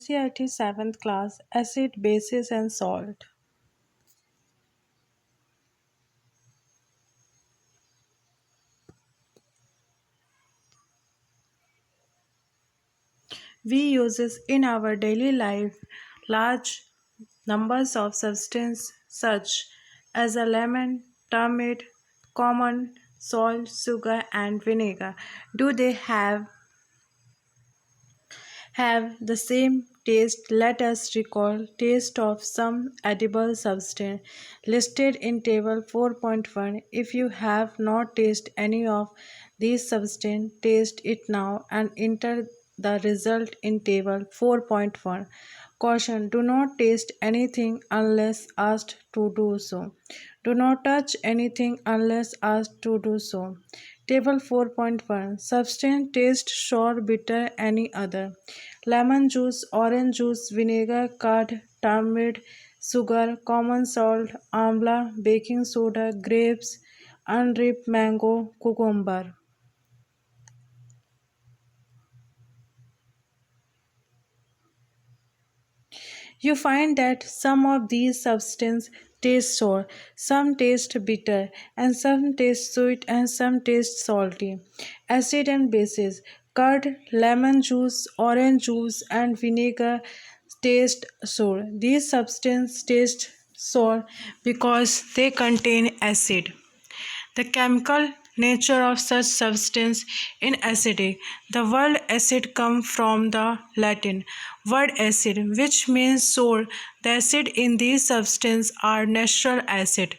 NCERT 7th class Acid, Bases and Salt. We uses in our daily life large numbers of substances such as a lemon, turmeric, common salt, sugar and vinegar. Do they have the same taste? Let us recall taste of some edible substance listed in table 4.1. If you have not tasted any of these substance, taste it now and enter the result in table 4.1. Caution: do not taste anything unless asked to do so. Do not touch anything unless asked to do so. Table 4.1. Substance: taste, sour, bitter, any other. Lemon juice, orange juice, vinegar, curd, turmeric, sugar, common salt, amla, baking soda, grapes, unripe mango, cucumber. You find that some of these substances taste sour, some taste bitter, and some taste sweet, and some taste salty. Acid and bases: curd, lemon juice, orange juice, and vinegar taste sour. These substances taste sour because they contain acid. The chemical nature of such substance in acidic. The word acid comes from the Latin word acid, which means sour. The acid in these substances are natural acid.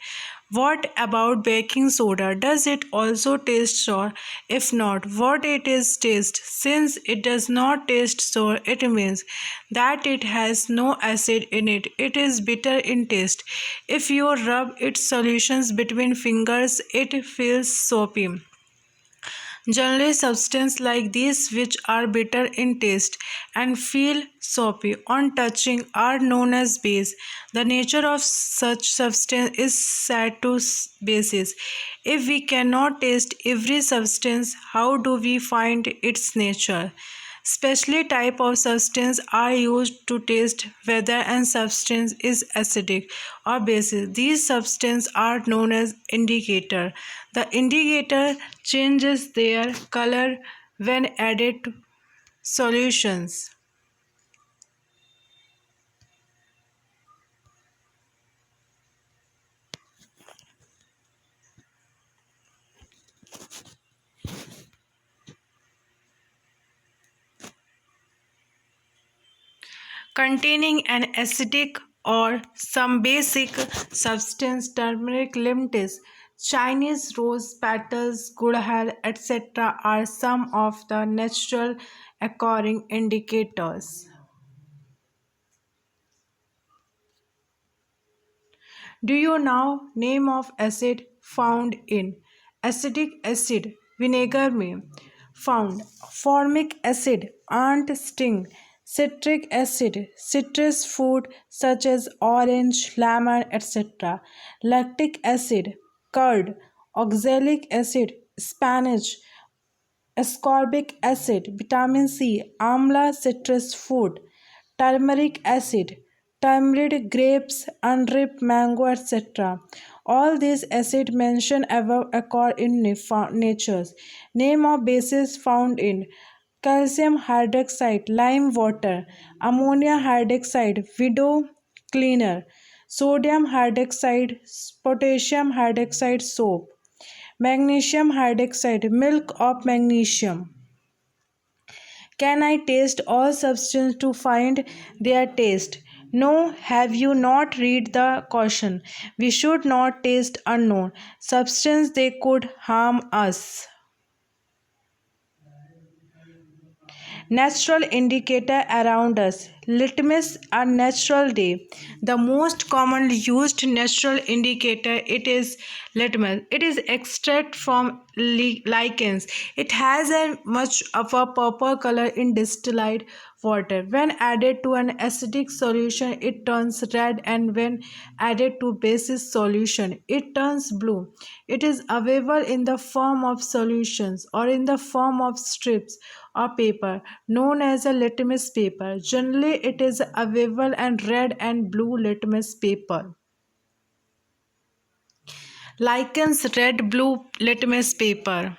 What about baking soda? Does it also taste sour? If not, what it is taste? Since it does not taste sour, it means that it has no acid in it. It is bitter in taste. If you rub its solutions between fingers, it feels soapy. Generally, substances like these, which are bitter in taste and feel soapy on touching, are known as base. The nature of such substance is said to bases. If we cannot taste every substance, how do we find its nature? Specially type of substance are used to test whether an substance is acidic or basic. These substances are known as indicator. The indicator changes their color when added to solutions. Containing an acidic or some basic substance. Turmeric, lemtis, Chinese rose petals, gulhal, etc. are some of the natural occurring indicators. Do you know name of acid found in acetic acid? Vinegar में found. Formic acid, ant sting. Citric acid, citrus fruit such as orange, lemon, etc. Lactic acid, curd. Oxalic acid, spinach. Ascorbic acid, vitamin C, amla, citrus fruit. Turmeric acid, tamarind, grapes, unripe mango, etc. All these acids mentioned above occur in natures. Name of bases found in calcium hydroxide, lime water, ammonia hydroxide, widow cleaner, sodium hydroxide, potassium hydroxide soap, magnesium hydroxide, milk of magnesium. Can I taste all substances to find their taste? No, have you not read the caution? We should not taste unknown substance, they could harm us. Natural indicator around us. Litmus, a natural day. The most commonly used natural indicator, it is litmus. It is extract from lichens. It has a much of a purple color in distilled water. When added to an acidic solution, it turns red, and when added to basis solution, it turns blue. It is available in the form of solutions or in the form of strips or paper known as a litmus paper. Generally, it is available in red and blue litmus paper. Likens red blue litmus paper.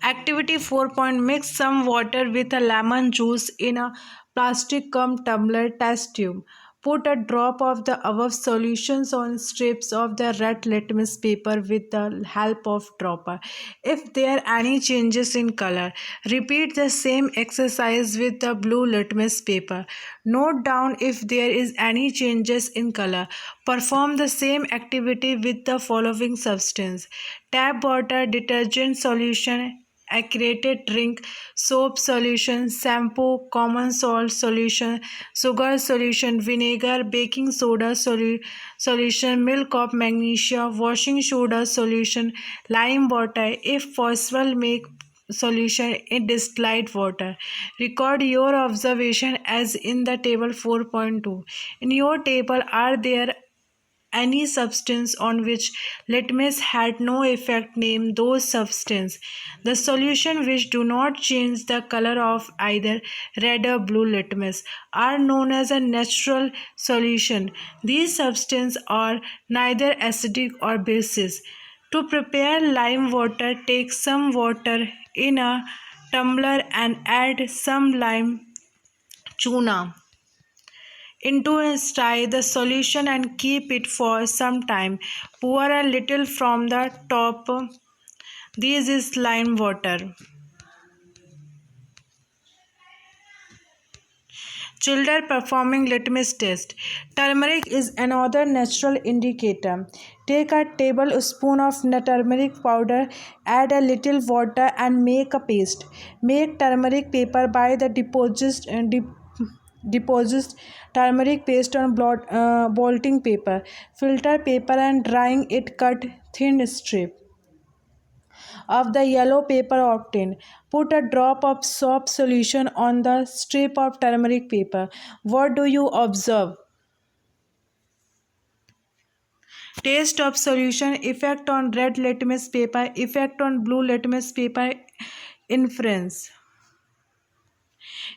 Activity 4. Mix some water with a lemon juice in a plastic cum tumbler test tube. Put a drop of the above solutions on strips of the red litmus paper with the help of dropper. If there are any changes in color, repeat the same exercise with the blue litmus paper. Note down if there is any changes in color. Perform the same activity with the following substance: tap water, detergent solution, aerated drink, soap solution, shampoo, common salt solution, sugar solution, vinegar, baking soda solution, milk of magnesia, washing soda solution, lime water. If possible, make solution in distilled water. Record your observation as in the table 4.2. In your table, are there any substance on which litmus had no effect? Name those substances. The solution which do not change the color of either red or blue litmus are known as a natural solution. These substances are neither acidic or basic. To prepare lime water, take some water in a tumbler and add some lime chuna into and stir the solution and keep it for some time. Pour a little from the top. This is lime water. Children performing litmus test. Turmeric is another natural indicator. Take a tablespoon of turmeric powder, add a little water and make a paste. Make turmeric paper by the deposed turmeric paste on blotting paper. Filter paper and drying it, cut thin strip of the yellow paper obtained. Put a drop of soap solution on the strip of turmeric paper. What do you observe? Taste of solution, effect on red litmus paper, effect on blue litmus paper, inference.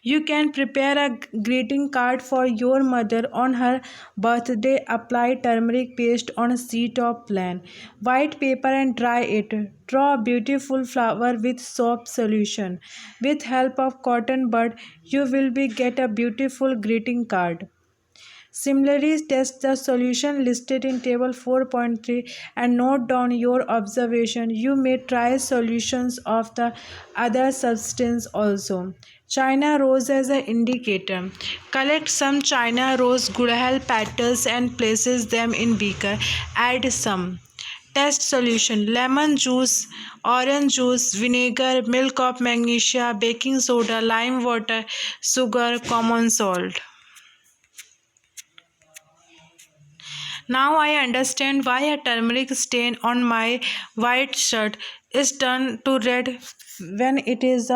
You can prepare a greeting card for your mother on her birthday. Apply turmeric paste on a sheet of plain white paper and dry it. Draw a beautiful flower with soap solution. With help of cotton bud, you will get a beautiful greeting card. Similarly, test the solution listed in table 4.3 and note down your observation. You may try solutions of the other substance also. China rose as an indicator. Collect some China rose gudhal petals and places them in beaker. Add some. Test solution: lemon juice, orange juice, vinegar, milk of magnesia, baking soda, lime water, sugar, common salt. Now I understand why a turmeric stain on my white shirt is turned to red when it is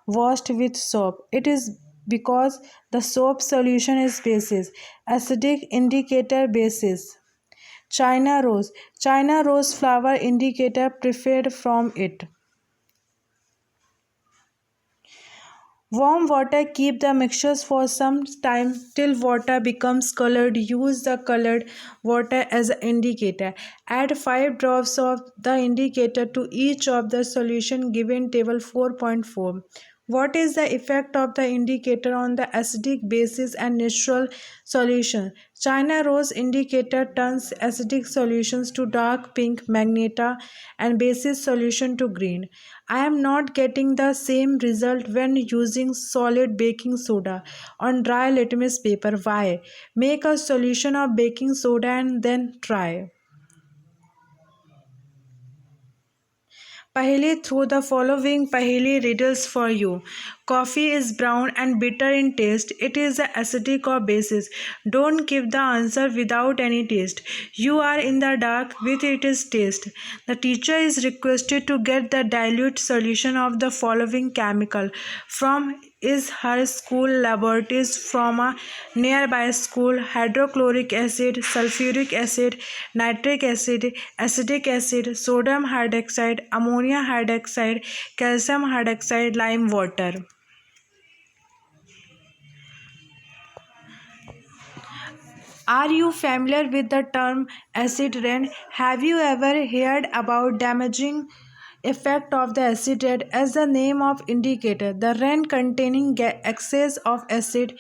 washed with soap. It is because the soap solution is basis. Acidic indicator basis. China rose. China rose flower indicator preferred from it. Warm water, keep the mixtures for some time till water becomes colored. Use the colored water as an indicator. Add 5 drops of the indicator to each of the solution given table 4.4. What is the effect of the indicator on the acidic basis and natural solution? China rose indicator turns acidic solutions to dark pink, magenta and basis solution to green. I am not getting the same result when using solid baking soda on dry litmus paper. Why? Make a solution of baking soda and then try. Paheli, through the following Paheli riddles for you. Coffee is brown and bitter in taste. It is acidic or basic. Don't give the answer without any taste. You are in the dark with its taste. The teacher is requested to get the dilute solution of the following chemical from is her school laboratories from a nearby school, hydrochloric acid, sulfuric acid, nitric acid, acetic acid, sodium hydroxide, ammonia hydroxide, calcium hydroxide, lime water. Are you familiar with the term acid rain? Have you ever heard about damaging effect of the acid rain? As the name of indicator, the rain containing excess of acid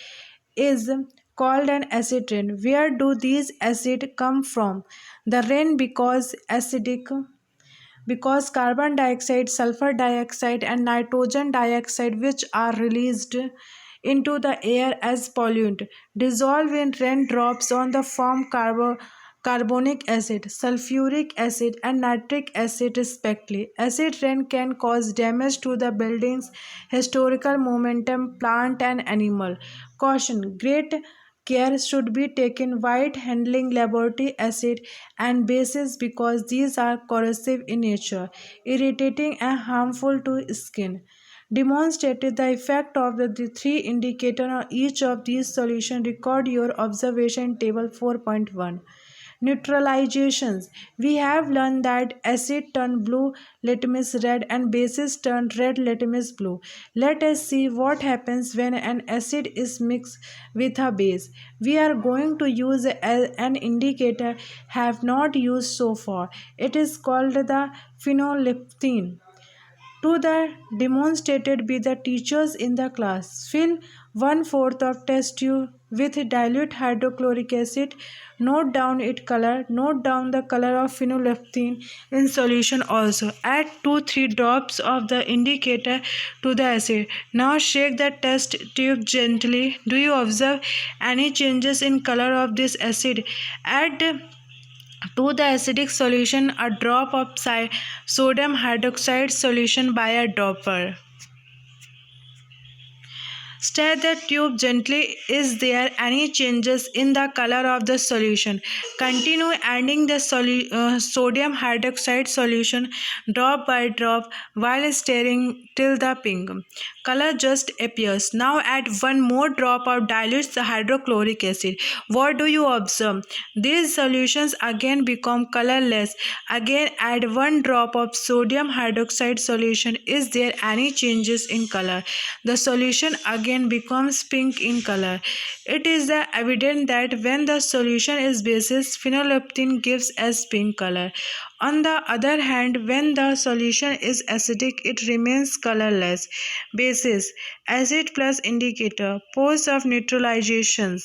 is called an acid rain. Where do these acid come from? The rain because carbon dioxide, sulfur dioxide, and nitrogen dioxide, which are released into the air as pollutant, dissolve in raindrops on the form carbonic acid, sulfuric acid, and nitric acid, respectively. Acid rain can cause damage to the buildings, historical momentum, plant, and animal. Caution: great care should be taken while handling laboratory acid and bases because these are corrosive in nature, irritating and harmful to skin. Demonstrated the effect of the three indicators on each of these solutions. Record your observation in table 4.1. Neutralizations. We have learned that acid turn blue litmus red and bases turn red litmus blue. Let us see what happens when an acid is mixed with a base. We are going to use an indicator have not used so far. It is called the phenolphthalein to the demonstrated by the teachers in the class. Fill 1/4 of test tube with dilute hydrochloric acid. Note down its color. Note down the color of phenolphthalein in solution also. Add 2-3 drops of the indicator to the acid. Now shake the test tube gently. Do you observe any changes in color of this acid? Add to the acidic solution a drop of sodium hydroxide solution by a dropper. Stir the tube gently. Is there any changes in the color of the solution? Continue adding the sodium hydroxide solution drop by drop while stirring till the pink color just appears. Now add one more drop of dilute hydrochloric acid. What do you observe? These solutions again become colorless. Again add one drop of sodium hydroxide solution. Is there any changes in color? The solution again becomes pink in color. It is evident that when the solution is basis, phenolphthalein gives as pink color. On the other hand, when the solution is acidic, it remains colorless. Basis: acid plus indicator. Pose of neutralizations.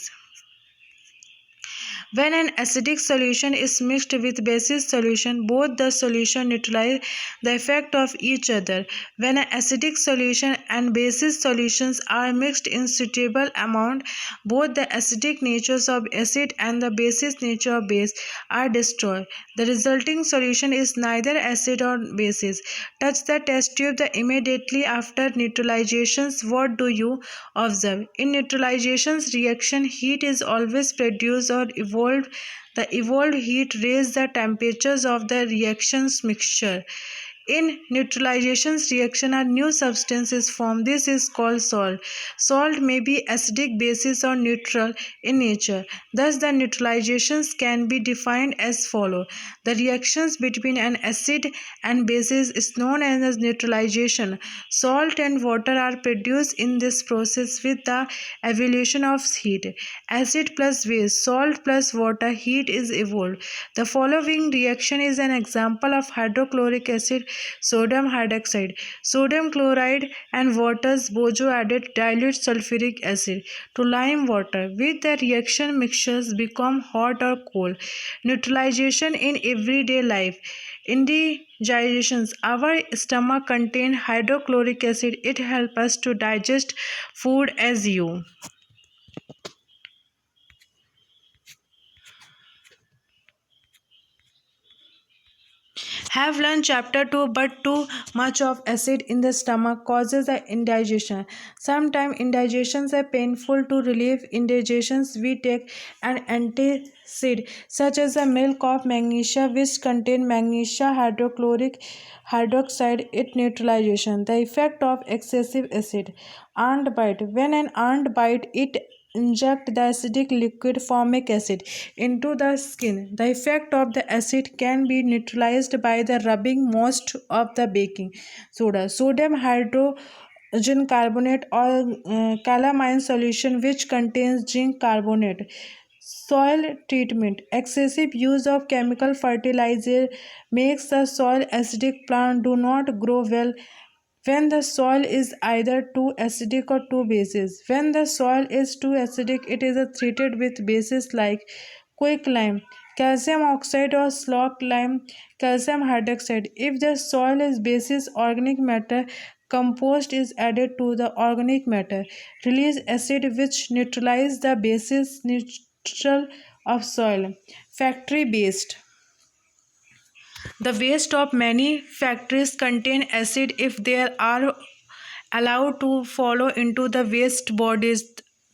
When an acidic solution is mixed with basic solution, both the solution neutralize the effect of each other. When an acidic solution and basic solutions are mixed in suitable amount, both the acidic natures of acid and the basic nature of base are destroyed. The resulting solution is neither acid or basis. Touch the test tube immediately after neutralizations. What do you observe? In neutralizations reaction, heat is always produced or evolved. The evolved heat raises the temperatures of the reactions mixture. In neutralization reaction, a new substance is formed. This is called salt. Salt may be acidic, basic, or neutral in nature. Thus, the neutralizations can be defined as follow. The reactions between an acid and basis is known as neutralization. Salt and water are produced in this process with the evolution of heat. Acid plus base, salt plus water, heat is evolved. The following reaction is an example of hydrochloric acid, sodium hydroxide, sodium chloride, and water's bojo added dilute sulfuric acid to lime water. With the reaction, mixtures become hot or cold. Neutralization in everyday life. Indigestions. Our stomach contains hydrochloric acid. It helps us to digest food as you have learned chapter 2, but too much of acid in the stomach causes the indigestion. Sometimes indigestions are painful. To relieve indigestions, we take an acid, such as the milk of magnesia, which contain magnesia hydrochloric hydroxide, it neutralization. The effect of excessive acid. Ant bite. When an ant bite, it inject the acidic liquid formic acid into the skin. The effect of the acid can be neutralized by the rubbing most of the baking soda. Sodium hydrogen carbonate or calamine solution which contains zinc carbonate. Soil treatment. Excessive use of chemical fertilizer makes the soil acidic. Plant do not grow well when the soil is either too acidic or too basic. When the soil is too acidic, it is treated with bases like quicklime, calcium oxide or slaked lime, calcium hydroxide. If the soil is basis, organic matter compost is added to the organic matter. Release acid which neutralize the basis neutral of soil. Factory based. The waste of many factories contain acid if they are allowed to follow into the waste bodies.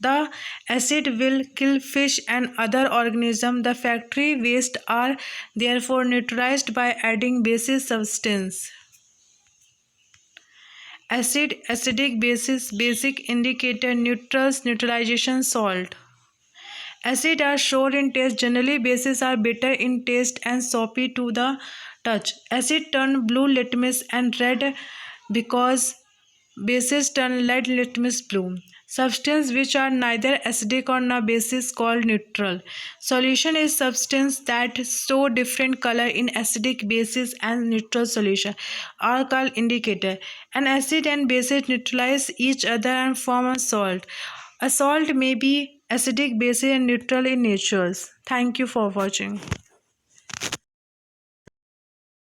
The acid will kill fish and other organisms. The factory waste are therefore neutralized by adding basis substance. Acid, acidic basis, basic indicator, neutrals, neutralization, salt. Acid are sour in taste. Generally, bases are bitter in taste and soapy to the touch. Acid turn blue litmus and red because bases turn lead litmus blue. Substance which are neither acidic or nor basis called neutral. Solution is substance that show different color in acidic basis and neutral solution are called indicator. An acid and basis neutralize each other and form a salt. A salt may be acidic, basic, and neutral in nature. Thank you for watching.